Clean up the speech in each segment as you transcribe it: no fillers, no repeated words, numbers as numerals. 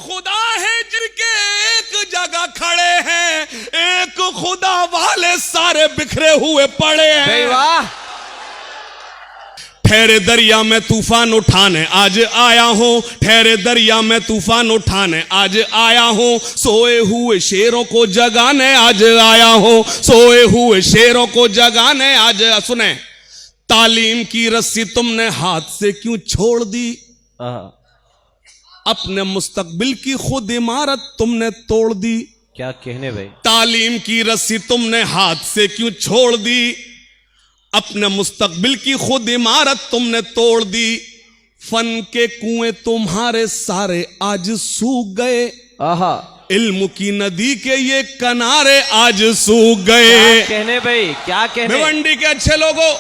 खुदा है जिनके एक जगह खड़े हैं, एक खुदा वाले सारे बिखरे हुए पड़े हैं। वाह। ठहरे दरिया में तूफान उठाने आज आया हूं, ठहरे दरिया में तूफान उठाने आज आया हूं, सोए हुए शेरों को जगाने आज आया हूं, सोए हुए शेरों को जगाने आज। सुने, तालीम की रस्सी तुमने हाथ से क्यों छोड़ दी, अपने मुस्तकबिल की खुद इमारत तुमने तोड़ दी। क्या कहने भाई। तालीम की रस्सी तुमने हाथ से क्यों छोड़ दी, अपने मुस्तकबिल की खुद इमारत तुमने तोड़ दी। फन के कुएं तुम्हारे सारे आज सूख गए, इल्म की नदी के ये किनारे आज सूख गए। क्या कहने भाई, क्या कहने। भिवंडी के अच्छे लोगों,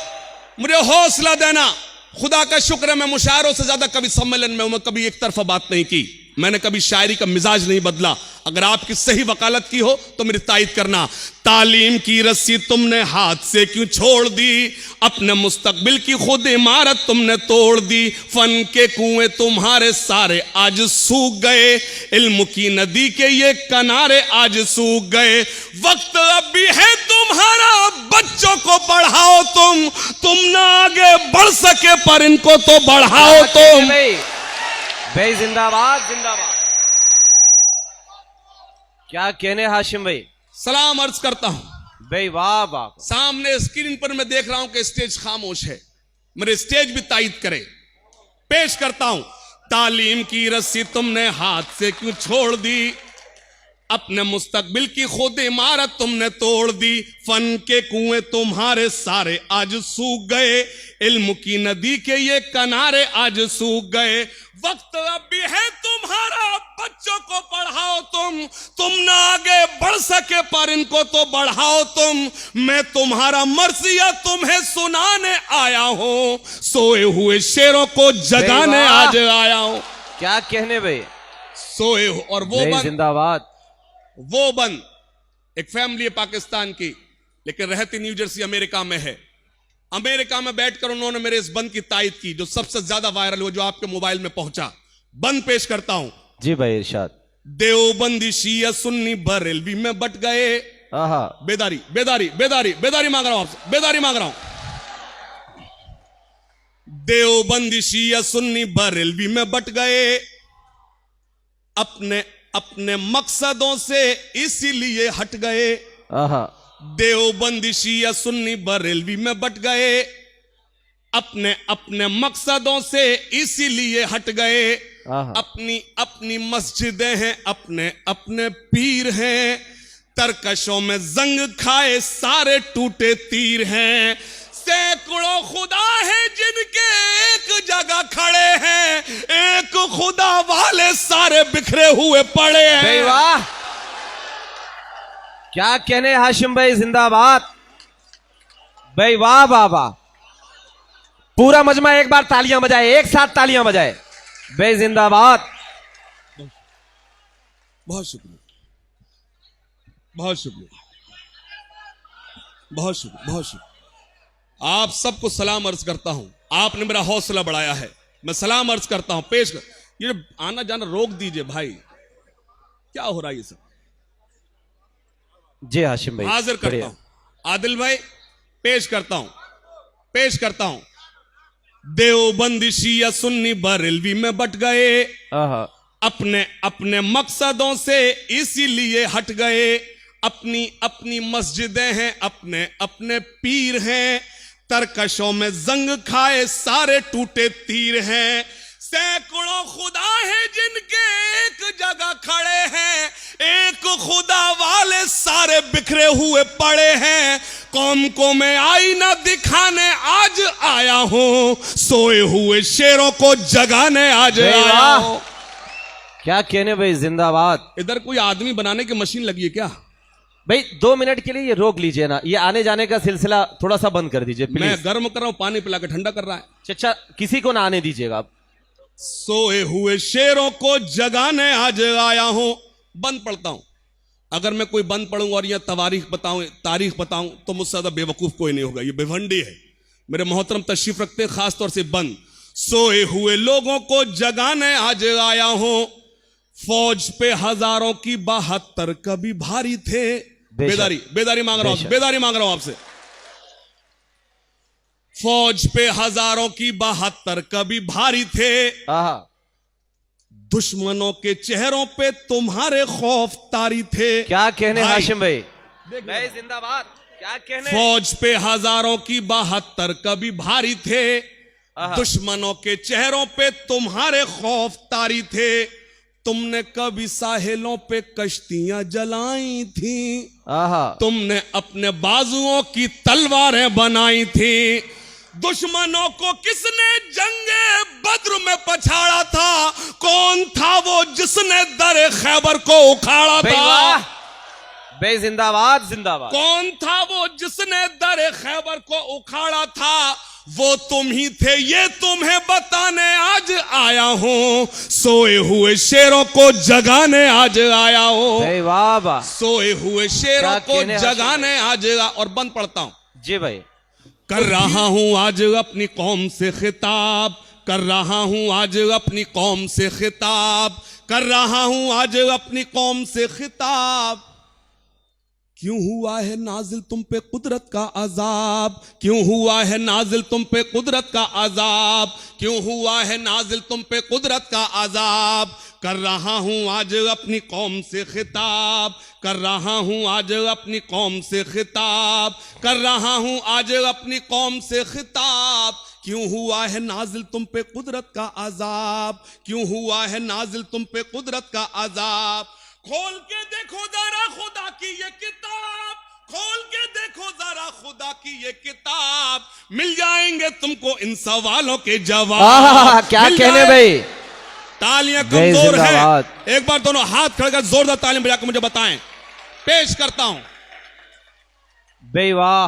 मुझे हौसला देना। खुदा का शुक्र है, मैं मुशायरों से ज्यादा कभी सम्मेलन में मैं कभी एक तरफा बात नहीं की, मैंने कभी शायरी का मिजाज नहीं बदला। अगर आपकी सही वकालत की हो तो मेरी तायद करना। तालीम की रस्सी तुमने हाथ से क्यों छोड़ दी, अपने मुस्तकबिल की खुद इमारत तुमने तोड़ दी। फन के कुएं तुम्हारे सारे आज सूख गए, इल्म की नदी के ये किनारे आज सूख गए। वक्त अब भी है तुम्हारा, बच्चों को पढ़ाओ तुम ना आगे बढ़ सके पर इनको तो बढ़ाओ तुम। भाई जिंदाबाद जिंदाबाद। क्या कहने हाशिम भाई। सलाम अर्ज करता हूं भाई। वाह वाह। सामने स्क्रीन पर मैं देख रहा हूं कि स्टेज खामोश है, मेरे स्टेज भी तायद करे। पेश करता हूं, तालीम की रस्सी तुमने हाथ से क्यों छोड़ दी, अपने मुस्तकबिल की खुद इमारत तुमने तोड़ दी। फन के कुएं तुम्हारे सारे आज सूख गए, इल्म की नदी के ये किनारे आज सूख गए। वक्त अब भी है तुम्हारा, बच्चों को पढ़ाओ तुम ना आगे बढ़ सके पर इनको तो बढ़ाओ तुम। मैं तुम्हारा मर्सिया तुम्हें सुनाने आया हूं, सोए हुए शेरों को जगाने आज आया हूं। क्या कहने भाई। सोए हो और वो बंद जिंदाबाद। वो बंद एक फैमिली है पाकिस्तान की, लेकिन रहती न्यू जर्सी अमेरिका में है। अमेरिका में बैठकर उन्होंने मेरे इस बंद की तायद की जो सबसे ज्यादा वायरल हुआ, जो आपके मोबाइल में पहुंचा। बंद पेश करता हूं। जी भाई इरशाद। देवबंदी शिया सुन्नी बरेलवी में बट गए। बेदारी बेदारी बेदारी बेदारी मांग रहा हूं आपसे, बेदारी मांग रहा हूं। देवबंदी शिया सुन्नी बरेलवी में बट गए, अपने अपने मकसदों से इसीलिए हट गए। देवबंदी शिया सुन्नी बरेलवी में बट गए, अपने अपने मकसदों से इसीलिए हट गए। अपनी अपनी मस्जिदें हैं, अपने अपने पीर हैं, तरकशों में जंग खाए सारे टूटे तीर हैं। सैकड़ों खुदा है जिनके एक जगह खड़े हैं, एक खुदा वाले सारे बिखरे हुए पड़े हैं। वाह। क्या कहने हाशिम भाई जिंदाबाद। भाई वाह वाह वाह। पूरा मजमा एक बार तालियां बजाए, एक साथ तालियां बजाए। भाई जिंदाबाद। बहुत शुक्रिया, बहुत शुक्रिया, बहुत शुक्रिया, बहुत शुक्रिया। आप सबको सलाम अर्ज करता हूं, आपने मेरा हौसला बढ़ाया है, मैं सलाम अर्ज करता हूं। पेश कर, ये आना जाना रोक दीजिए भाई, क्या हो रहा है ये सब। जी हाशिम भाई हाजिर करता हूं आदिल भाई, पेश करता हूं, पेश करता हूं। देवबंदी शिया सुन्नी बरेलवी में बट गए, अपने अपने मकसदों से इसीलिए हट गए। अपनी अपनी मस्जिदें हैं, अपने अपने पीर हैं, तरकशों में जंग खाए सारे टूटे तीर हैं। सैकड़ों खुदा है जिनके एक जगह खड़े हैं, एक खुदा वाले सारे बिखरे हुए पड़े हैं। कौम को मैं आईना दिखाने आज आया हूं, सोए हुए शेरों को जगाने आज आया हूं। क्या कहने भाई जिंदाबाद। इधर कोई आदमी बनाने की मशीन लगी है क्या भाई? 2 मिनट के लिए ये रोक लीजिए ना, ये आने जाने का सिलसिला थोड़ा सा बंद कर दीजिए प्लीज। मैं गर्म कर रहा हूं, पानी पिला के ठंडा कर रहा है। अच्छा, किसी को ना आने दीजिएगा आप। सोए हुए शेरों को जगाने आज आया हूं। बंद पढ़ता हूं। अगर मैं कोई बंद पढ़ूंगा और यह तारीख बताऊं तो मुझसे ज्यादा बेवकूफ कोई नहीं होगा। ये भिवंडी है, मेरे मोहतरम तशरीफ रखते हैं, खासतौर से बंद। सोए हुए लोगों को जगाने आज आया हूं, फौज पे हजारों की 72 कभी भारी थे। बेदारी बेदारी मांग रहा हूं, बेदारी मांग रहा हूं आपसे। फौज पे हजारों की 72 कभी भारी थे। दुश्मनों के चेहरों पे तुम्हारे खौफ तारी थे। क्या कहने हाशिम भाई, भाई जिंदाबाद, क्या कहने। फौज पे हजारों की 72 कभी भारी थे। दुश्मनों के चेहरों पे तुम्हारे खौफ तारी थे। तुमने कभी साहिलों पे कश्तियां जलाई थी। तुमने अपने बाजुओं की तलवारें बनाई थी। दुश्मनों को किसने जंगे बद्र में पछाड़ा था? कौन था वो जिसने दर खैबर को उखाड़ा था? बे जिंदाबाद जिंदाबाद। कौन था वो जिसने दर खैबर को उखाड़ा था? वो तुम ही थे, ये तुम्हें बताने आज आया हूं। सोए हुए शेरों को जगाने आज आया हूं। वाह वाह। सोए हुए शेरों को जगाने आज। और बंद पढ़ता हूं जी भाई। कर रहा हूं आज अपनी कौम से खिताब, कर रहा हूं आज अपनी कौम से खिताब, कर रहा हूं आज अपनी कौम से खिताब। क्यों हुआ है नाजिल तुम पे कुदरत का अजाब? क्यों हुआ है नाजिल तुम पे कुदरत का अजाब? क्यों हुआ है नाजिल तुम पे कुदरत का अजाब? कर रहा हूं आज अपनी कौम से खिताब, कर रहा हूं आज अपनी कौम से खिताब, कर रहा हूं आज अपनी कौम से खिताब। क्यों हुआ है नाजिल तुम पे कुदरत का अजाब? क्यों हुआ है नाजिल तुम पे कुदरत का अजाब? खोल के देखो जरा खुदा की ये किताब, खोल के देखो जरा खुदा की ये किताब। मिल जाएंगे तुमको इन सवालों के जवाब। क्या कहने भाई। तालियां कमजोर है, एक बार दोनों हाथ खड़े कर जोरदार तालियां बजाकर मुझे बताएं। पेश करता हूं। बे वाह।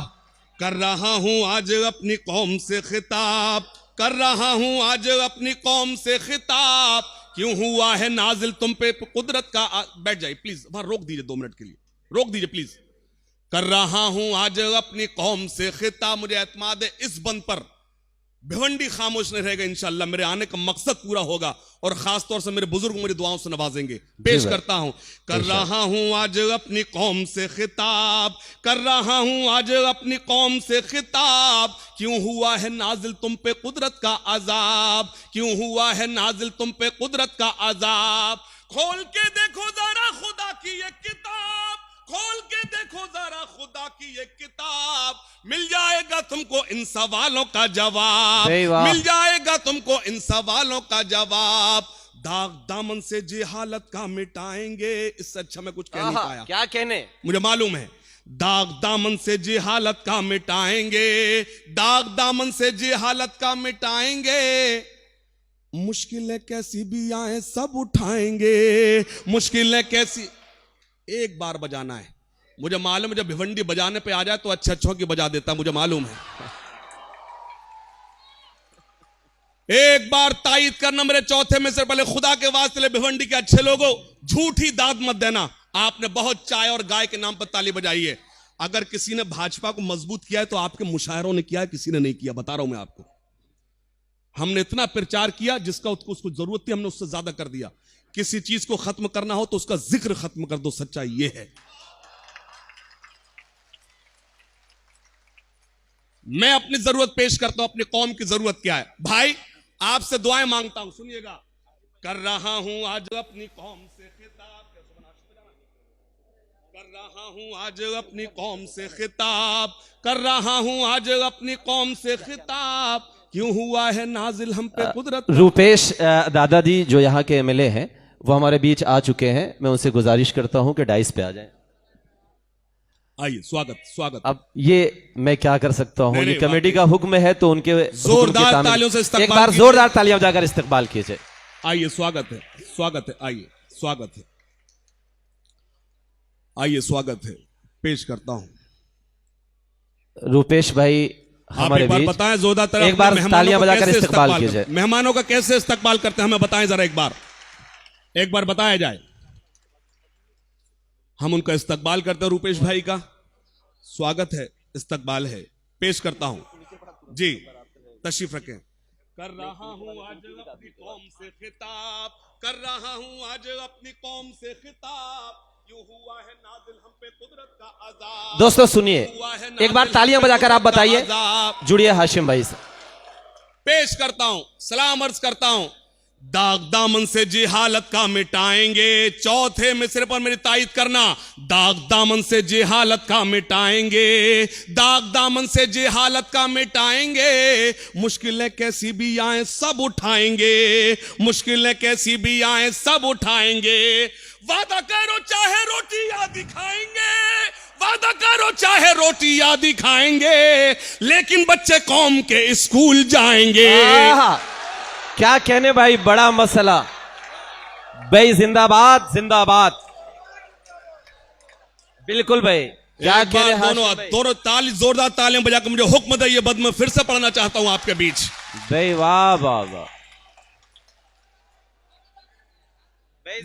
कर रहा हूं आज अपनी कौम से खिताब, कर रहा हूं आज अपनी कौम से खिताब। क्यों हुआ है नाजिल तुम पे कुदरत का। बैठ जाइए प्लीज, वहां रोक दीजिए 2 मिनट के लिए, रोक दीजिए प्लीज। कर रहा हूं आज अपनी कौम से खिताब। मुझे एतमाद है इस बंद पर भिवंडी खामोश नहीं रहेगा इंशाअल्लाह। मेरे आने का मकसद पूरा होगा और खासतौर से मेरे बुजुर्ग मेरी दुआओं से नवाजेंगे। पेश करता हूं। कर रहा हूं आज अपनी कौम से खिताब, कर रहा हूं आज अपनी कौम से खिताब। क्यों हुआ है नाजिल तुम पे कुदरत का अजाब? क्यों हुआ है नाजिल तुम पे कुदरत का अजाब? खोल के देखो जरा खुदा की ये किताब, खोल के देखो जरा खुदा की ये किताब। मिल जाएगा तुमको इन सवालों का जवाब, मिल जाएगा तुमको इन सवालों का जवाब। दाग दामन से जी हालत का मिटाएंगे। इससे अच्छा मैं कुछ कह नहीं पाया। क्या कहने, मुझे मालूम है। दाग दामन से जी हालत का मिटाएंगे, दाग दामन से जी हालत का मिटाएंगे। मुश्किलें कैसी भी आए सब उठाएंगे, मुश्किलें कैसी। एक बार बजाना है, मुझे मालूम है जब भिवंडी बजाने पे आ जाए तो अच्छों की बजा देता, मुझे मालूम है। एक बार तायीद करना मेरे चौथे में से पहले खुदा के वास्ते भिवंडी के अच्छे लोगों, झूठी दाद मत देना। आपने बहुत चाय और गाय के नाम पर ताली बजाई है। अगर किसी ने भाजपा को मजबूत किया है तो आपके मुशायरों ने किया है, किसी ने नहीं किया। बता रहा हूं मैं आपको। हमने इतना प्रचार किया जिसका उसको जरूरत थी, हमने उससे ज्यादा कर दिया। किसी चीज को खत्म करना हो तो उसका जिक्र खत्म कर दो। सच्चाई यह है। मैं अपनी जरूरत पेश करता हूं, अपनी कौम की जरूरत क्या है। भाई आपसे दुआएं मांगता हूं, सुनिएगा। कर रहा हूं आज अपनी कौम से खिताब, कर रहा हूं आज अपनी कौम से खिताब, कर रहा हूं आज अपनी कौम से खिताब। क्यों हुआ है नाजिल हम पे कुदरत। रूपेश दादाजी जो यहाँ के एमएलए हैं वो हमारे बीच आ चुके हैं। मैं उनसे गुजारिश करता हूं कि डाइस पे आ जाएं। आइए, स्वागत स्वागत। अब ये मैं क्या कर सकता हूं, ये कमेटी का हुक्म है तो उनके जोरदार तालियों से एक बार जोरदार तालियां बजाकर इस्तकबाल कीजिए। आइए, स्वागत है, स्वागत है। आइए, स्वागत है, आइए, स्वागत है। पेश करता हूं रूपेश भाई हमारे एक बार बीच। बताएं जोरदार एक बार तालियां बजाकर इस्तकबाल कीजिए। मेहमानों का कैसे इस्तकबाल करते हैं हमें बताएं जरा, एक बार बताया जाए। हम उनका इस्तकबाल करते हैं। रूपेश भाई का स्वागत है, इस्तकबाल है। पेश करता हूं जी, तशरीफ रखें। कर रहा हूं आज अपनी कौम से खिताब, कर रहा हूं आज अपनी कौम से खिताब, यूं हुआ है नाज़िल हम पे कुदरत का अज़ाब। दोस्तों सुनिए, एक बार तालियां बजाकर आप बताइए, जुड़िए हाशिम भाई से। पेश करता हूं, सलाम अर्ज करता हूं। दाग दामन से जी हालत का मिटाएंगे, चौथे मिसरे पर मेरी तायद करना। दाग दामन से जी हालत का मिटाएंगे, दाग दामन से जी हालत का मिटाएंगे। मुश्किलें कैसी भी आए सब उठाएंगे, मुश्किलें कैसी भी आए सब उठाएंगे। वादा करो चाहे रोटी या दिखाएंगे, वादा करो चाहे रोटी या दिखाएंगे, लेकिन बच्चे कौम के स्कूल जाएंगे। क्या कहने भाई, बड़ा मसला भाई। जिंदाबाद जिंदाबाद। बिल्कुल भाई, क्या कहने। दोनों ताली, जोरदार तालियां बजाकर मुझे हुक्म दे, ये बद मैं फिर से पढ़ना चाहता हूं आपके बीच। भाई वाह वाह वाह।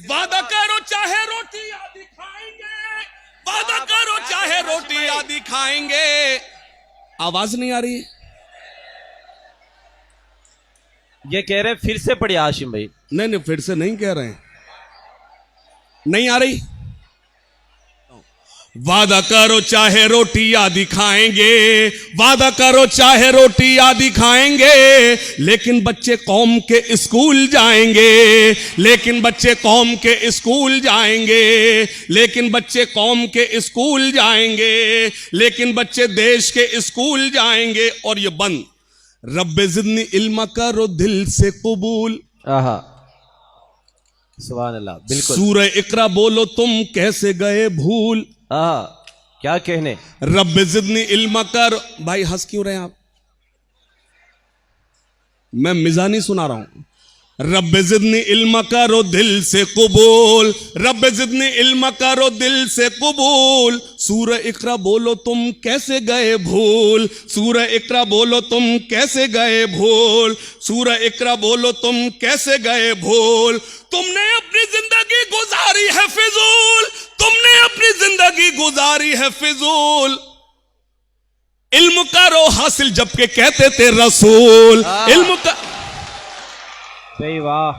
वादा करो चाहे रोटी या दिखाएंगे, वादा करो चाहे रोटी या दिखाएंगे। आवाज नहीं आ रही? ये कह रहे फिर से पढ़िए हाशिम भाई। नहीं, फिर से नहीं कह रहे हैं, नहीं आ रही। वादा करो चाहे रोटी या दिखाएंगे, वादा करो चाहे रोटी या दिखाएंगे, लेकिन बच्चे कौम के स्कूल जाएंगे, लेकिन बच्चे कौम के स्कूल जाएंगे, लेकिन बच्चे कौम के स्कूल जाएंगे, लेकिन बच्चे देश के स्कूल जाएंगे। और ये बंद, रब्बे ज़िदनी इल्म करो दिल से कबूल। आहा, सुभान अल्लाह। बिल्कुल। सूरह इकरा बोलो तुम कैसे गए भूल। आहा, क्या कहने। रब्बे ज़िदनी इल्म कर। भाई हंस क्यों रहे हैं आप? मैं मिजानी सुना रहा हूं। रब्बे ज़िदनी इल्म करो दिल से कबूल, रब्बे ज़िदनी इल्म करो दिल से कबूल। सूरह इकरा बोलो तुम कैसे गए भूल, सूरह इकरा बोलो तुम कैसे गए भूल, सूरह इकरा बोलो तुम कैसे गए भूल। तुमने अपनी जिंदगी गुजारी है फिजूल, तुमने अपनी जिंदगी गुजारी है फिजूल। इल्म करो हासिल जबकि कहते थे रसूल। इल्म का भाई वाह।